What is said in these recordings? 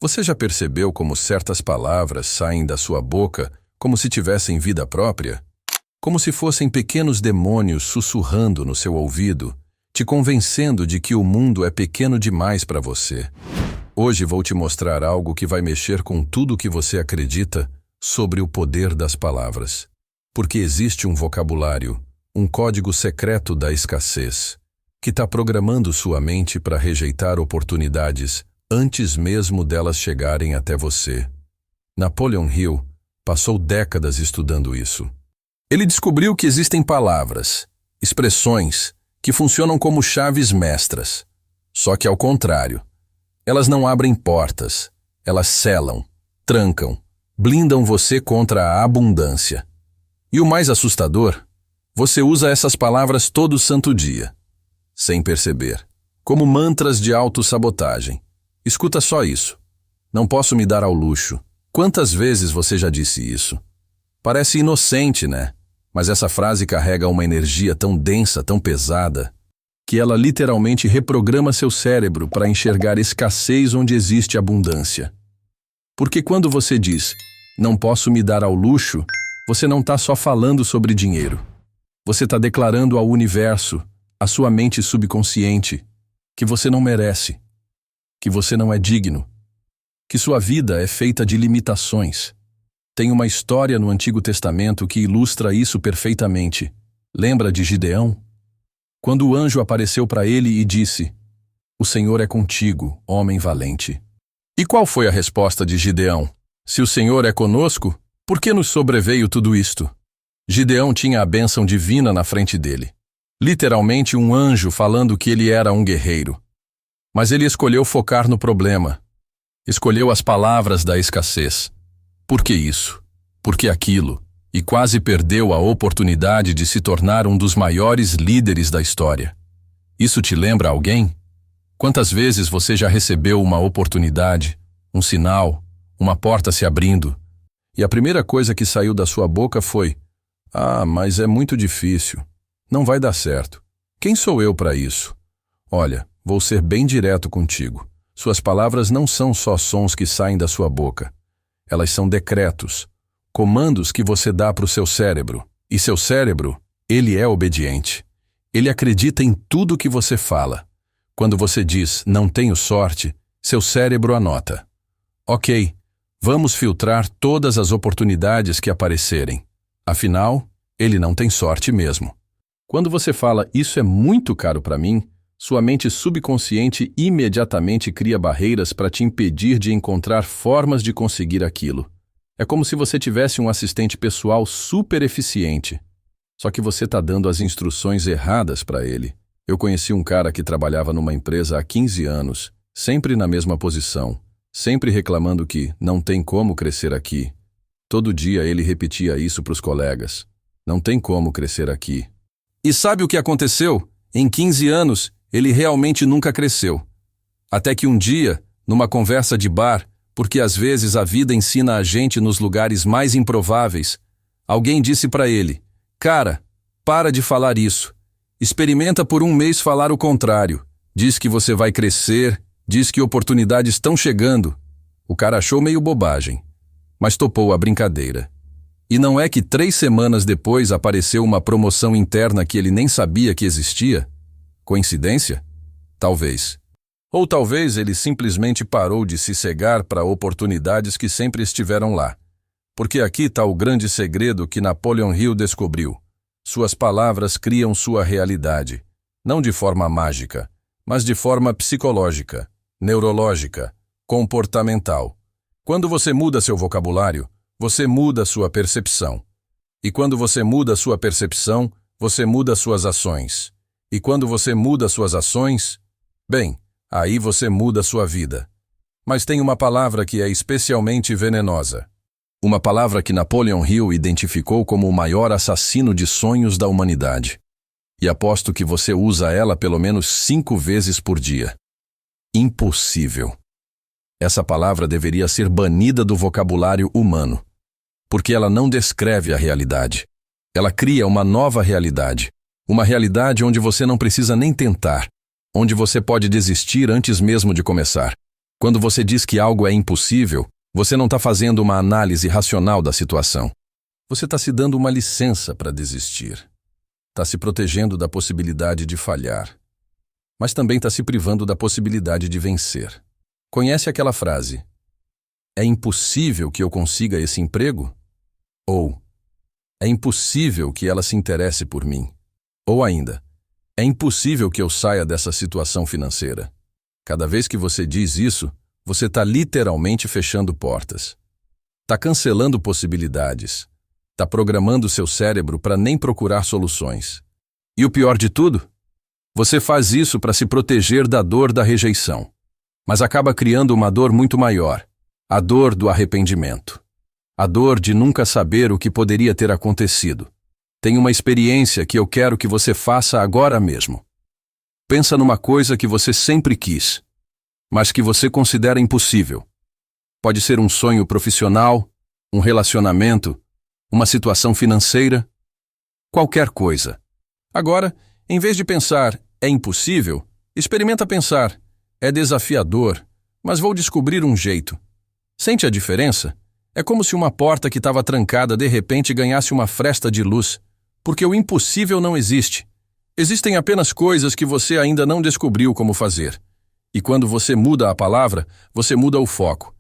Você já percebeu como certas palavras saem da sua boca como se tivessem vida própria? Como se fossem pequenos demônios sussurrando no seu ouvido, te convencendo de que o mundo é pequeno demais para você. Hoje vou te mostrar algo que vai mexer com tudo o que você acredita sobre o poder das palavras. Porque existe um vocabulário, um código secreto da escassez, que está programando sua mente para rejeitar oportunidades antes mesmo delas chegarem até você. Napoleon Hill passou décadas estudando isso. Ele descobriu que existem palavras, expressões, que funcionam como chaves mestras. Só que ao contrário, elas não abrem portas, elas selam, trancam, blindam você contra a abundância. E o mais assustador, você usa essas palavras todo santo dia, sem perceber, como mantras de autossabotagem. Escuta só isso. Não posso me dar ao luxo. Quantas vezes você já disse isso? Parece inocente, né? Mas essa frase carrega uma energia tão densa, tão pesada, que ela literalmente reprograma seu cérebro para enxergar escassez onde existe abundância. Porque quando você diz, não posso me dar ao luxo, você não está só falando sobre dinheiro. Você está declarando ao universo, à sua mente subconsciente, que você não merece, que você não é digno, que sua vida é feita de limitações. Tem uma história no Antigo Testamento que ilustra isso perfeitamente. Lembra de Gideão? Quando o anjo apareceu para ele e disse, "O Senhor é contigo, homem valente." E qual foi a resposta de Gideão? Se o Senhor é conosco, por que nos sobreveio tudo isto? Gideão tinha a bênção divina na frente dele. Literalmente um anjo falando que ele era um guerreiro. Mas ele escolheu focar no problema. Escolheu as palavras da escassez. Por que isso? Por que aquilo? E quase perdeu a oportunidade de se tornar um dos maiores líderes da história. Isso te lembra alguém? Quantas vezes você já recebeu uma oportunidade, um sinal, uma porta se abrindo, e a primeira coisa que saiu da sua boca foi, mas é muito difícil. Não vai dar certo. Quem sou eu para isso? Olha, vou ser bem direto contigo. Suas palavras não são só sons que saem da sua boca. Elas são decretos, comandos que você dá para o seu cérebro. E seu cérebro, ele é obediente. Ele acredita em tudo que você fala. Quando você diz, não tenho sorte, seu cérebro anota. Ok, vamos filtrar todas as oportunidades que aparecerem. Afinal, ele não tem sorte mesmo. Quando você fala, isso é muito caro para mim, sua mente subconsciente imediatamente cria barreiras para te impedir de encontrar formas de conseguir aquilo. É como se você tivesse um assistente pessoal super eficiente. Só que você está dando as instruções erradas para ele. Eu conheci um cara que trabalhava numa empresa há 15 anos, sempre na mesma posição, sempre reclamando que não tem como crescer aqui. Todo dia ele repetia isso para os colegas. Não tem como crescer aqui. E sabe o que aconteceu? Em 15 anos, ele realmente nunca cresceu. Até que um dia, numa conversa de bar, porque às vezes a vida ensina a gente nos lugares mais improváveis, alguém disse para ele, "Cara, para de falar isso. Experimenta por um mês falar o contrário. Diz que você vai crescer, diz que oportunidades estão chegando." O cara achou meio bobagem, mas topou a brincadeira. E não é que 3 semanas depois apareceu uma promoção interna que ele nem sabia que existia? Coincidência? Talvez. Ou talvez ele simplesmente parou de se cegar para oportunidades que sempre estiveram lá. Porque aqui está o grande segredo que Napoleon Hill descobriu. Suas palavras criam sua realidade, não de forma mágica, mas de forma psicológica, neurológica, comportamental. Quando você muda seu vocabulário, você muda sua percepção. E quando você muda sua percepção, você muda suas ações. E quando você muda suas ações, bem, aí você muda sua vida. Mas tem uma palavra que é especialmente venenosa. Uma palavra que Napoleon Hill identificou como o maior assassino de sonhos da humanidade. E aposto que você usa ela pelo menos 5 vezes por dia. Impossível. Essa palavra deveria ser banida do vocabulário humano, porque ela não descreve a realidade. Ela cria uma nova realidade. Uma realidade onde você não precisa nem tentar, onde você pode desistir antes mesmo de começar. Quando você diz que algo é impossível, você não está fazendo uma análise racional da situação. Você está se dando uma licença para desistir. Está se protegendo da possibilidade de falhar. Mas também está se privando da possibilidade de vencer. Conhece aquela frase: é impossível que eu consiga esse emprego? Ou, é impossível que ela se interesse por mim? Ou ainda, é impossível que eu saia dessa situação financeira? Cada vez que você diz isso, você está literalmente fechando portas. Está cancelando possibilidades. Está programando seu cérebro para nem procurar soluções. E o pior de tudo? Você faz isso para se proteger da dor da rejeição. Mas acaba criando uma dor muito maior. A dor do arrependimento. A dor de nunca saber o que poderia ter acontecido. Tem uma experiência que eu quero que você faça agora mesmo. Pensa numa coisa que você sempre quis, mas que você considera impossível. Pode ser um sonho profissional, um relacionamento, uma situação financeira, qualquer coisa. Agora, em vez de pensar, é impossível, experimenta pensar, é desafiador, mas vou descobrir um jeito. Sente a diferença? É como se uma porta que estava trancada de repente ganhasse uma fresta de luz, porque o impossível não existe. Existem apenas coisas que você ainda não descobriu como fazer. E quando você muda a palavra, você muda o foco.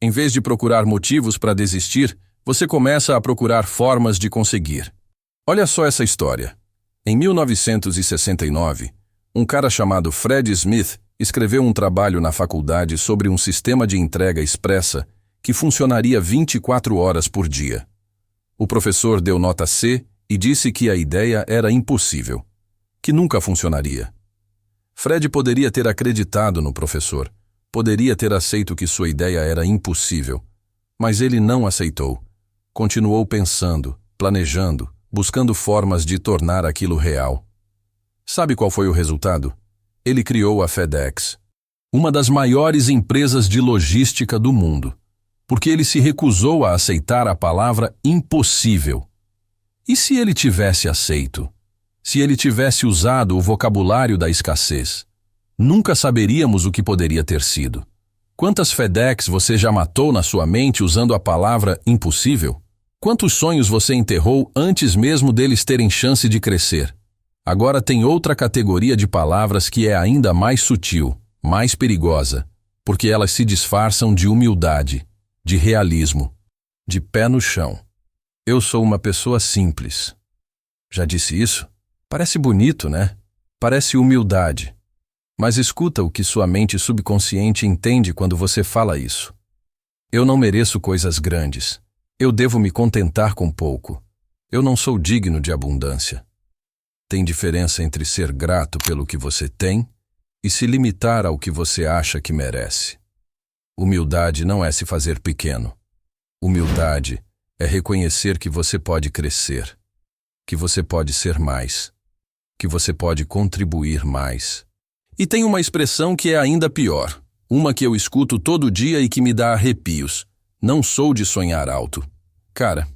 Em vez de procurar motivos para desistir, você começa a procurar formas de conseguir. Olha só essa história. Em 1969, um cara chamado Fred Smith escreveu um trabalho na faculdade sobre um sistema de entrega expressa que funcionaria 24 horas por dia. O professor deu nota C e disse que a ideia era impossível, que nunca funcionaria. Fred poderia ter acreditado no professor, poderia ter aceito que sua ideia era impossível, mas ele não aceitou. Continuou pensando, planejando, buscando formas de tornar aquilo real. Sabe qual foi o resultado? Ele criou a FedEx, uma das maiores empresas de logística do mundo, porque ele se recusou a aceitar a palavra impossível. E se ele tivesse aceito? Se ele tivesse usado o vocabulário da escassez? Nunca saberíamos o que poderia ter sido. Quantas FedEx você já matou na sua mente usando a palavra impossível? Quantos sonhos você enterrou antes mesmo deles terem chance de crescer? Agora tem outra categoria de palavras que é ainda mais sutil, mais perigosa, porque elas se disfarçam de humildade, de realismo, de pé no chão. Eu sou uma pessoa simples. Já disse isso? Parece bonito, né? Parece humildade. Mas escuta o que sua mente subconsciente entende quando você fala isso. Eu não mereço coisas grandes. Eu devo me contentar com pouco. Eu não sou digno de abundância. Tem diferença entre ser grato pelo que você tem e se limitar ao que você acha que merece. Humildade não é se fazer pequeno. Humildade é reconhecer que você pode crescer, que você pode ser mais, que você pode contribuir mais. E tem uma expressão que é ainda pior, uma que eu escuto todo dia e que me dá arrepios. Não sou de sonhar alto. Cara,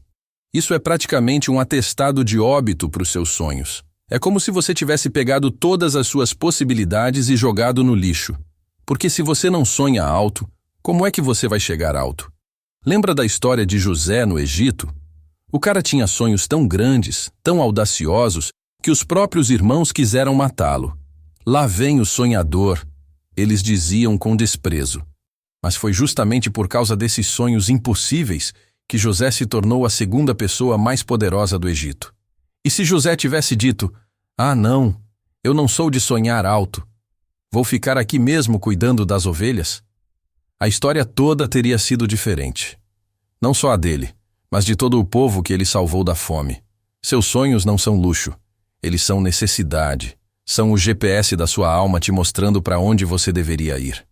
isso é praticamente um atestado de óbito para os seus sonhos. É como se você tivesse pegado todas as suas possibilidades e jogado no lixo. Porque se você não sonha alto, como é que você vai chegar alto? Lembra da história de José no Egito? O cara tinha sonhos tão grandes, tão audaciosos, que os próprios irmãos quiseram matá-lo. Lá vem o sonhador, eles diziam com desprezo. Mas foi justamente por causa desses sonhos impossíveis que José se tornou a segunda pessoa mais poderosa do Egito. E se José tivesse dito, não, eu não sou de sonhar alto, vou ficar aqui mesmo cuidando das ovelhas, a história toda teria sido diferente. Não só a dele, mas de todo o povo que ele salvou da fome. Seus sonhos não são luxo, eles são necessidade. São o GPS da sua alma te mostrando para onde você deveria ir.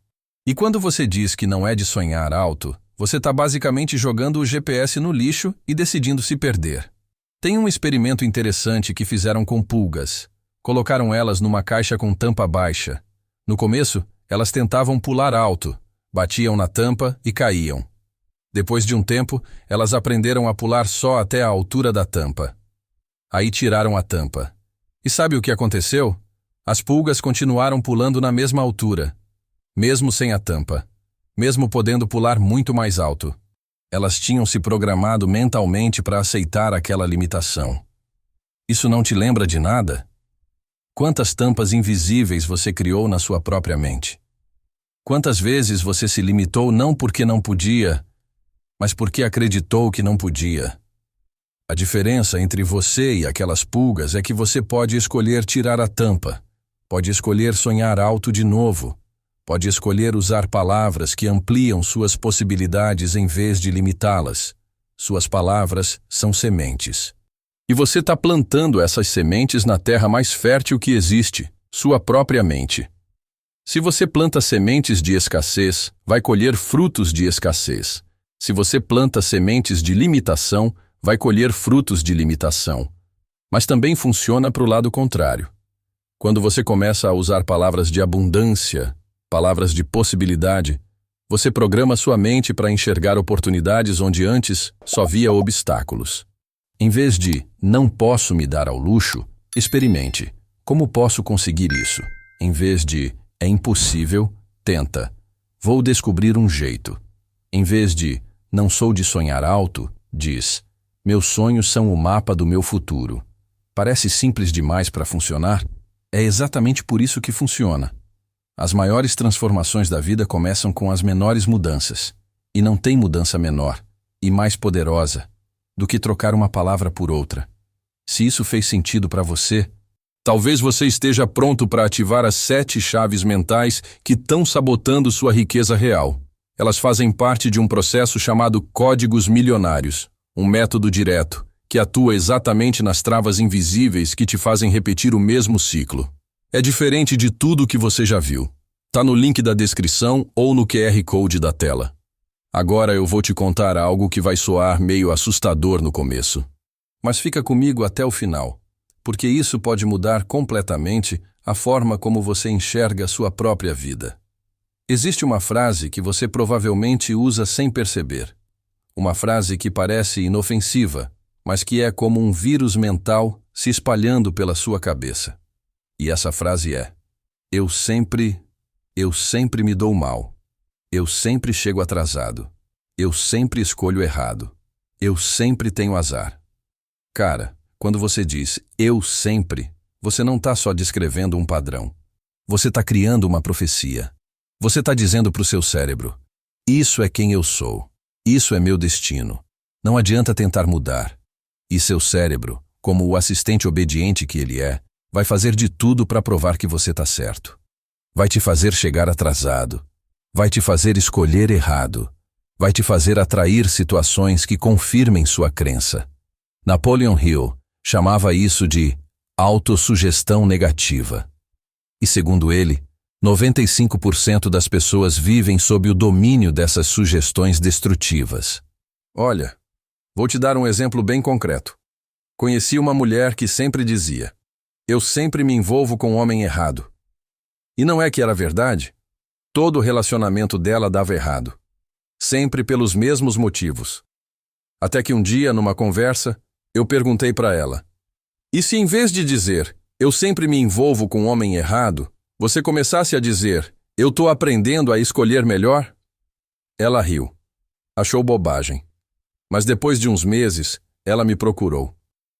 E quando você diz que não é de sonhar alto, você está basicamente jogando o GPS no lixo e decidindo se perder. Tem um experimento interessante que fizeram com pulgas. Colocaram elas numa caixa com tampa baixa. No começo, elas tentavam pular alto, batiam na tampa e caíam. Depois de um tempo, elas aprenderam a pular só até a altura da tampa. Aí tiraram a tampa. E sabe o que aconteceu? As pulgas continuaram pulando na mesma altura, mesmo sem a tampa. mesmo podendo pular muito mais alto. Elas tinham se programado mentalmente para aceitar aquela limitação. Isso não te lembra de nada? Quantas tampas invisíveis você criou na sua própria mente? Quantas vezes você se limitou não porque não podia, mas porque acreditou que não podia? A diferença entre você e aquelas pulgas é que você pode escolher tirar a tampa, pode escolher sonhar alto de novo, pode escolher usar palavras que ampliam suas possibilidades em vez de limitá-las. Suas palavras são sementes. E você está plantando essas sementes na terra mais fértil que existe, sua própria mente. Se você planta sementes de escassez, vai colher frutos de escassez. Se você planta sementes de limitação, vai colher frutos de limitação. Mas também funciona para o lado contrário. Quando você começa a usar palavras de abundância, palavras de possibilidade, você programa sua mente para enxergar oportunidades onde antes só via obstáculos. Em vez de "não posso me dar ao luxo", experimente "como posso conseguir isso?". Em vez de "é impossível", tenta "vou descobrir um jeito". Em vez de "não sou de sonhar alto", diz "meus sonhos são o mapa do meu futuro". Parece simples demais para funcionar? É exatamente por isso que funciona. As maiores transformações da vida começam com as menores mudanças. E não tem mudança menor e mais poderosa do que trocar uma palavra por outra. Se isso fez sentido para você, talvez você esteja pronto para ativar as 7 chaves mentais que estão sabotando sua riqueza real. Elas fazem parte de um processo chamado Códigos Milionários, um método direto que atua exatamente nas travas invisíveis que te fazem repetir o mesmo ciclo. É diferente de tudo o que você já viu. Tá no link da descrição ou no QR Code da tela. Agora eu vou te contar algo que vai soar meio assustador no começo. Mas fica comigo até o final, porque isso pode mudar completamente a forma como você enxerga a sua própria vida. Existe uma frase que você provavelmente usa sem perceber. Uma frase que parece inofensiva, mas que é como um vírus mental se espalhando pela sua cabeça. E essa frase é: Eu sempre me dou mal. Eu sempre chego atrasado. Eu sempre escolho errado. Eu sempre tenho azar. Cara, quando você diz "eu sempre", você não está só descrevendo um padrão. Você está criando uma profecia. Você está dizendo para o seu cérebro: isso é quem eu sou. Isso é meu destino. Não adianta tentar mudar. E seu cérebro, como o assistente obediente que ele é, vai fazer de tudo para provar que você está certo. Vai te fazer chegar atrasado. Vai te fazer escolher errado. Vai te fazer atrair situações que confirmem sua crença. Napoleon Hill chamava isso de autossugestão negativa. E segundo ele, 95% das pessoas vivem sob o domínio dessas sugestões destrutivas. Olha, vou te dar um exemplo bem concreto. Conheci uma mulher que sempre dizia: eu sempre me envolvo com o homem errado. E não é que era verdade? Todo o relacionamento dela dava errado. Sempre pelos mesmos motivos. Até que um dia, numa conversa, eu perguntei para ela: e se em vez de dizer "eu sempre me envolvo com o homem errado", você começasse a dizer "eu estou aprendendo a escolher melhor"? Ela riu. Achou bobagem. Mas depois de uns meses, ela me procurou.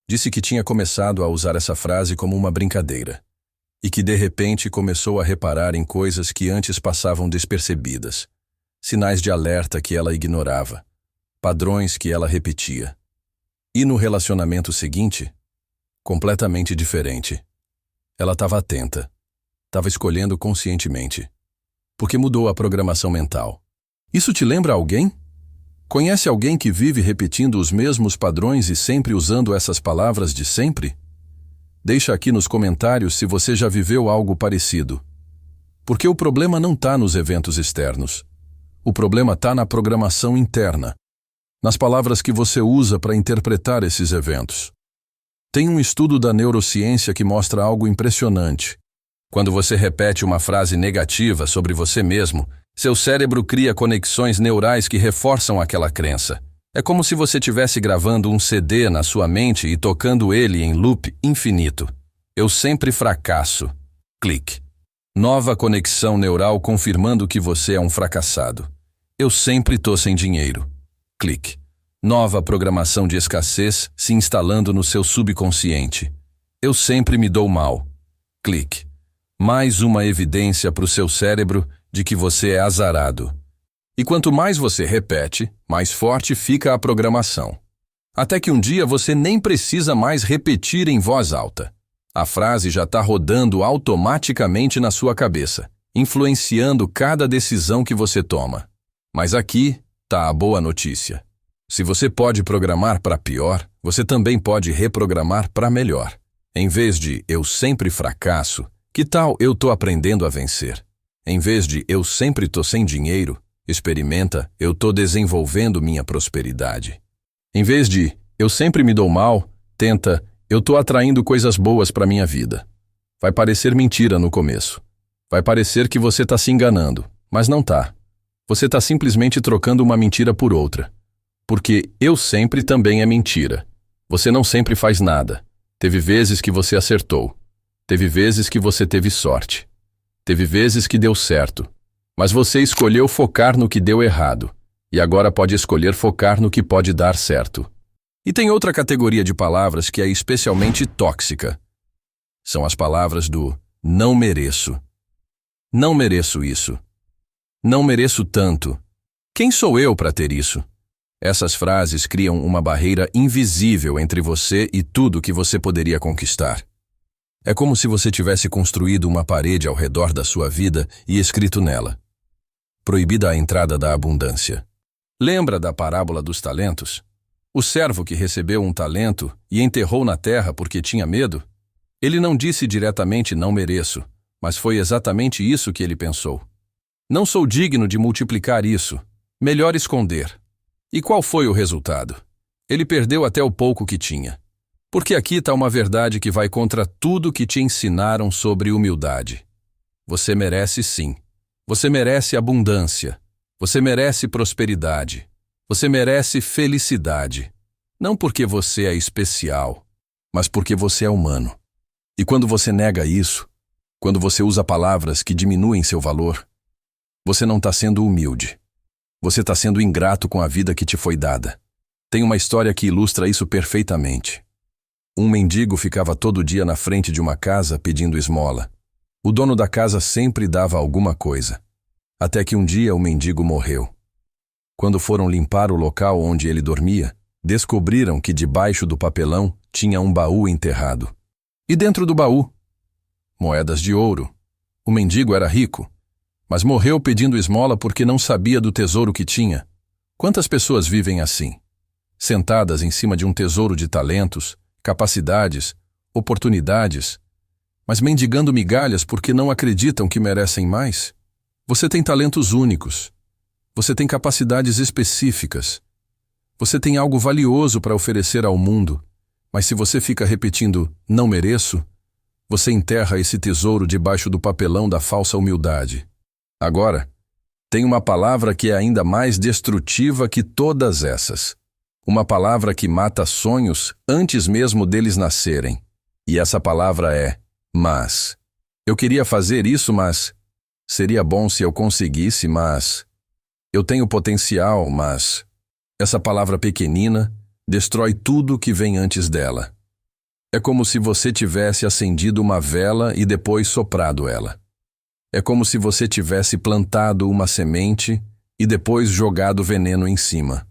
Disse que tinha começado a usar essa frase como uma brincadeira. E que de repente começou a reparar em coisas que antes passavam despercebidas. Sinais de alerta que ela ignorava. Padrões que ela repetia. E no relacionamento seguinte, completamente diferente. Ela estava atenta. Estava escolhendo conscientemente. Porque mudou a programação mental. Isso te lembra alguém? Conhece alguém que vive repetindo os mesmos padrões e sempre usando essas palavras de sempre? Deixa aqui nos comentários se você já viveu algo parecido. Porque o problema não está nos eventos externos. O problema está na programação interna. Nas palavras que você usa para interpretar esses eventos. Tem um estudo da neurociência que mostra algo impressionante. Quando você repete uma frase negativa sobre você mesmo, seu cérebro cria conexões neurais que reforçam aquela crença. É como se você estivesse gravando um CD na sua mente e tocando ele em loop infinito. Eu sempre fracasso. Clique. Nova conexão neural confirmando que você é um fracassado. Eu sempre tô sem dinheiro. Clique. Nova programação de escassez se instalando no seu subconsciente. Eu sempre me dou mal. Clique. Mais uma evidência para o seu cérebro de que você é azarado. E quanto mais você repete, mais forte fica a programação. Até que um dia você nem precisa mais repetir em voz alta. A frase já está rodando automaticamente na sua cabeça, influenciando cada decisão que você toma. Mas aqui está a boa notícia. Se você pode programar para pior, você também pode reprogramar para melhor. Em vez de eu sempre fracasso, que tal eu tô aprendendo a vencer? Em vez de eu sempre tô sem dinheiro, experimenta eu tô desenvolvendo minha prosperidade. Em vez de eu sempre me dou mal, tenta eu tô atraindo coisas boas para minha vida. Vai parecer mentira no começo. Vai parecer que você tá se enganando, mas não tá. Você tá simplesmente trocando uma mentira por outra. Porque eu sempre também é mentira. Você não sempre faz nada. Teve vezes que você acertou. Teve vezes que você teve sorte. Teve vezes que deu certo. Mas você escolheu focar no que deu errado. E agora pode escolher focar no que pode dar certo. E tem outra categoria de palavras que é especialmente tóxica. São as palavras do não mereço. Não mereço isso. Não mereço tanto. Quem sou eu para ter isso? Essas frases criam uma barreira invisível entre você e tudo que você poderia conquistar. É como se você tivesse construído uma parede ao redor da sua vida e escrito nela: proibida a entrada da abundância. Lembra da parábola dos talentos? O servo que recebeu um talento e enterrou na terra porque tinha medo? Ele não disse diretamente não mereço, mas foi exatamente isso que ele pensou. Não sou digno de multiplicar isso. Melhor esconder. E qual foi o resultado? Ele perdeu até o pouco que tinha. Porque aqui está uma verdade que vai contra tudo que te ensinaram sobre humildade. Você merece sim. Você merece abundância. Você merece prosperidade. Você merece felicidade. Não porque você é especial, mas porque você é humano. E quando você nega isso, quando você usa palavras que diminuem seu valor, você não está sendo humilde. Você está sendo ingrato com a vida que te foi dada. Tem uma história que ilustra isso perfeitamente. Um mendigo ficava todo dia na frente de uma casa pedindo esmola. O dono da casa sempre dava alguma coisa. Até que um dia o mendigo morreu. Quando foram limpar o local onde ele dormia, descobriram que debaixo do papelão tinha um baú enterrado. E dentro do baú, moedas de ouro. O mendigo era rico, mas morreu pedindo esmola porque não sabia do tesouro que tinha. Quantas pessoas vivem assim? Sentadas em cima de um tesouro de talentos, capacidades, oportunidades, mas mendigando migalhas porque não acreditam que merecem mais? Você tem talentos únicos. Você tem capacidades específicas. Você tem algo valioso para oferecer ao mundo, mas se você fica repetindo não mereço, você enterra esse tesouro debaixo do papelão da falsa humildade. Agora, tem uma palavra que é ainda mais destrutiva que todas essas. Uma palavra que mata sonhos antes mesmo deles nascerem. E essa palavra é mas. Eu queria fazer isso, mas... Seria bom se eu conseguisse, mas... Eu tenho potencial, mas... Essa palavra pequenina destrói tudo que vem antes dela. É como se você tivesse acendido uma vela e depois soprado ela. É como se você tivesse plantado uma semente e depois jogado veneno em cima.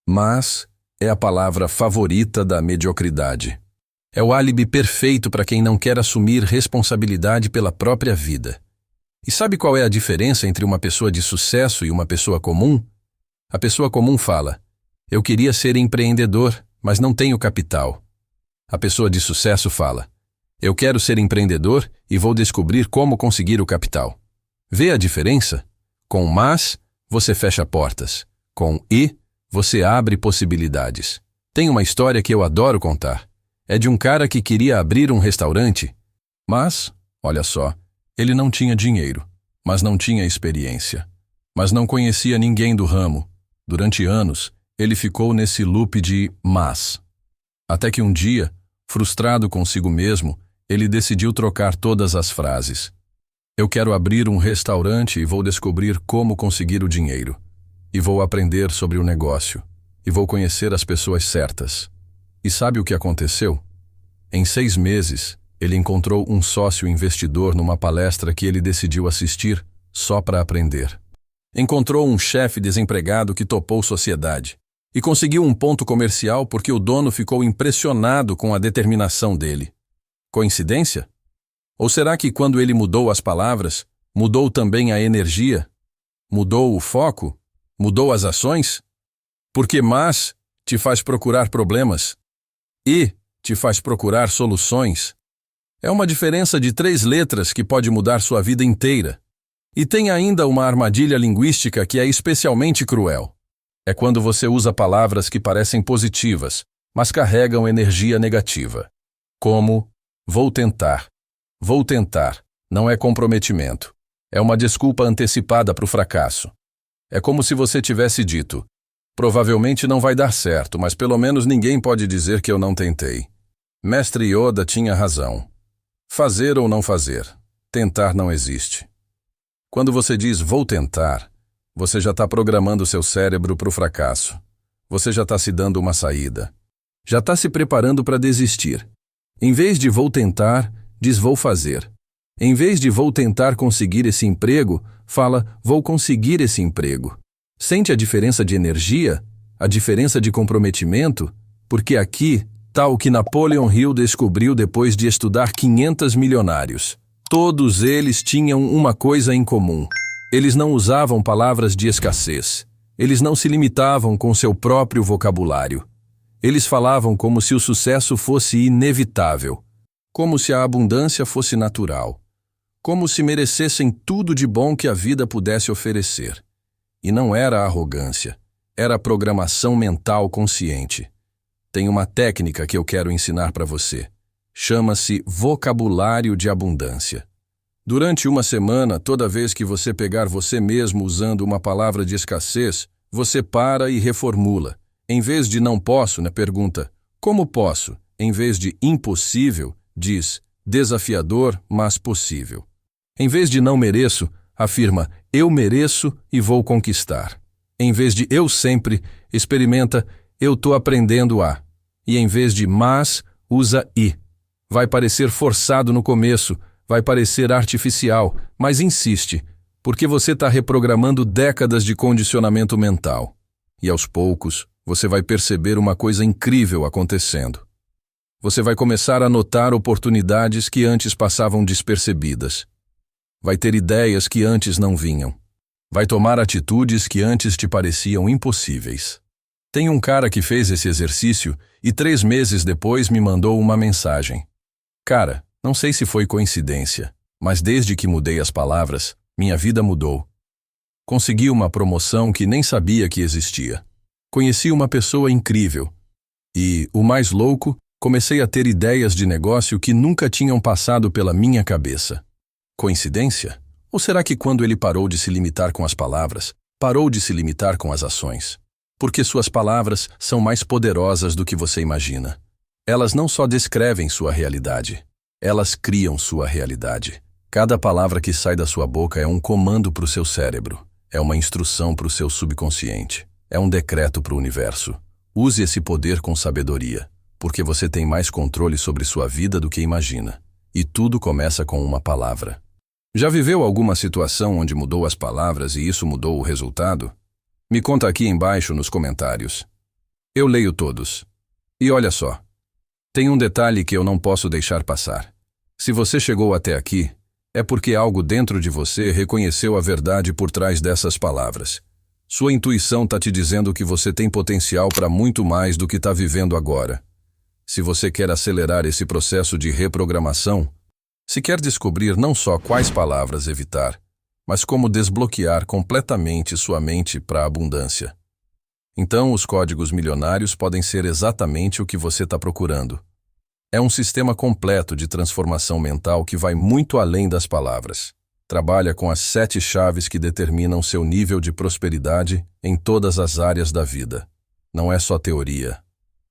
Mas é a palavra favorita da mediocridade. É o álibi perfeito para quem não quer assumir responsabilidade pela própria vida. E sabe qual é a diferença entre uma pessoa de sucesso e uma pessoa comum? A pessoa comum fala: eu queria ser empreendedor, mas não tenho capital. A pessoa de sucesso fala: eu quero ser empreendedor e vou descobrir como conseguir o capital. Vê a diferença? Com mas, você fecha portas. Com e, você abre possibilidades. Tem uma história que eu adoro contar. É de um cara que queria abrir um restaurante, mas, olha só, ele não tinha dinheiro, mas não tinha experiência, mas não conhecia ninguém do ramo. Durante anos, ele ficou nesse loop de mas. Até que um dia, frustrado consigo mesmo, ele decidiu trocar todas as frases. Eu quero abrir um restaurante e vou descobrir como conseguir o dinheiro. e vou aprender sobre o negócio, e vou conhecer as pessoas certas. E sabe o que aconteceu? Em 6 meses, ele encontrou um sócio investidor numa palestra que ele decidiu assistir só para aprender. Encontrou um chefe desempregado que topou sociedade e conseguiu um ponto comercial porque o dono ficou impressionado com a determinação dele. Coincidência? Ou será que quando ele mudou as palavras, mudou também a energia? Mudou o foco? Mudou as ações? Porque mas te faz procurar problemas e te faz procurar soluções. É uma diferença de 3 letras que pode mudar sua vida inteira. E tem ainda uma armadilha linguística que é especialmente cruel. É quando você usa palavras que parecem positivas, mas carregam energia negativa. Como vou tentar. Vou tentar não é comprometimento. É uma desculpa antecipada para o fracasso. É como se você tivesse dito: provavelmente não vai dar certo, mas pelo menos ninguém pode dizer que eu não tentei. Mestre Yoda tinha razão. Fazer ou não fazer, tentar não existe. Quando você diz vou tentar, você já está programando seu cérebro para o fracasso. Você já está se dando uma saída. Já está se preparando para desistir. Em vez de vou tentar, diz vou fazer. Em vez de vou tentar conseguir esse emprego, fala vou conseguir esse emprego. Sente a diferença de energia? A diferença de comprometimento? Porque aqui está o que Napoleon Hill descobriu depois de estudar 500 milionários. Todos eles tinham uma coisa em comum. Eles não usavam palavras de escassez. Eles não se limitavam com seu próprio vocabulário. Eles falavam como se o sucesso fosse inevitável, como se a abundância fosse natural, como se merecessem tudo de bom que a vida pudesse oferecer. E não era arrogância, era programação mental consciente. Tem uma técnica que eu quero ensinar para você. Chama-se vocabulário de abundância. Durante uma semana, toda vez que você pegar você mesmo usando uma palavra de escassez, você para e reformula. Em vez de não posso, pergunta, como posso? Em vez de impossível, diz, desafiador, mas possível. Em vez de não mereço, afirma, eu mereço e vou conquistar. Em vez de eu sempre, experimenta, eu tô aprendendo a. E em vez de mas, usa e. Vai parecer forçado no começo, vai parecer artificial, mas insiste, porque você está reprogramando décadas de condicionamento mental. E aos poucos, você vai perceber uma coisa incrível acontecendo. Você vai começar a notar oportunidades que antes passavam despercebidas. Vai ter ideias que antes não vinham. Vai tomar atitudes que antes te pareciam impossíveis. Tem um cara que fez esse exercício e 3 meses depois me mandou uma mensagem. Cara, não sei se foi coincidência, mas desde que mudei as palavras, minha vida mudou. Consegui uma promoção que nem sabia que existia. Conheci uma pessoa incrível. E, o mais louco, comecei a ter ideias de negócio que nunca tinham passado pela minha cabeça. Coincidência? Ou será que quando ele parou de se limitar com as palavras, parou de se limitar com as ações? Porque suas palavras são mais poderosas do que você imagina. Elas não só descrevem sua realidade, elas criam sua realidade. Cada palavra que sai da sua boca é um comando para o seu cérebro, é uma instrução para o seu subconsciente, é um decreto para o universo. Use esse poder com sabedoria, porque você tem mais controle sobre sua vida do que imagina. E tudo começa com uma palavra. Já viveu alguma situação onde mudou as palavras e isso mudou o resultado? Me conta aqui embaixo nos comentários. Eu leio todos. E olha só. Tem um detalhe que eu não posso deixar passar. Se você chegou até aqui, é porque algo dentro de você reconheceu a verdade por trás dessas palavras. Sua intuição está te dizendo que você tem potencial para muito mais do que está vivendo agora. Se você quer acelerar esse processo de reprogramação, se quer descobrir não só quais palavras evitar, mas como desbloquear completamente sua mente para a abundância. Então, os códigos milionários podem ser exatamente o que você está procurando. É um sistema completo de transformação mental que vai muito além das palavras. Trabalha com as 7 chaves que determinam seu nível de prosperidade em todas as áreas da vida. Não é só teoria.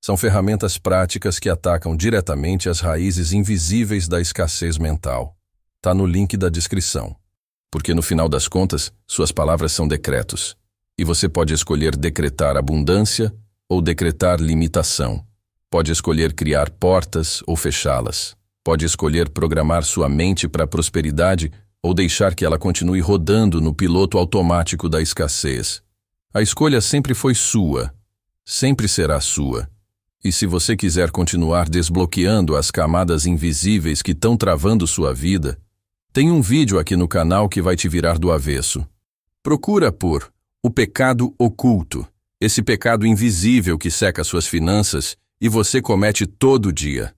São ferramentas práticas que atacam diretamente as raízes invisíveis da escassez mental. Tá no link da descrição. Porque no final das contas, suas palavras são decretos. E você pode escolher decretar abundância ou decretar limitação. Pode escolher criar portas ou fechá-las. Pode escolher programar sua mente para a prosperidade ou deixar que ela continue rodando no piloto automático da escassez. A escolha sempre foi sua, sempre será sua. E se você quiser continuar desbloqueando as camadas invisíveis que estão travando sua vida, tem um vídeo aqui no canal que vai te virar do avesso. Procura por o pecado oculto, esse pecado invisível que seca suas finanças e você comete todo dia.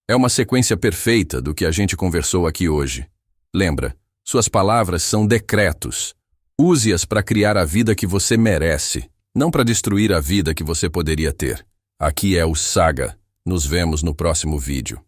É uma sequência perfeita do que a gente conversou aqui hoje. Lembra, suas palavras são decretos. Use-as para criar a vida que você merece, não para destruir a vida que você poderia ter. Aqui é o Saga. Nos vemos no próximo vídeo.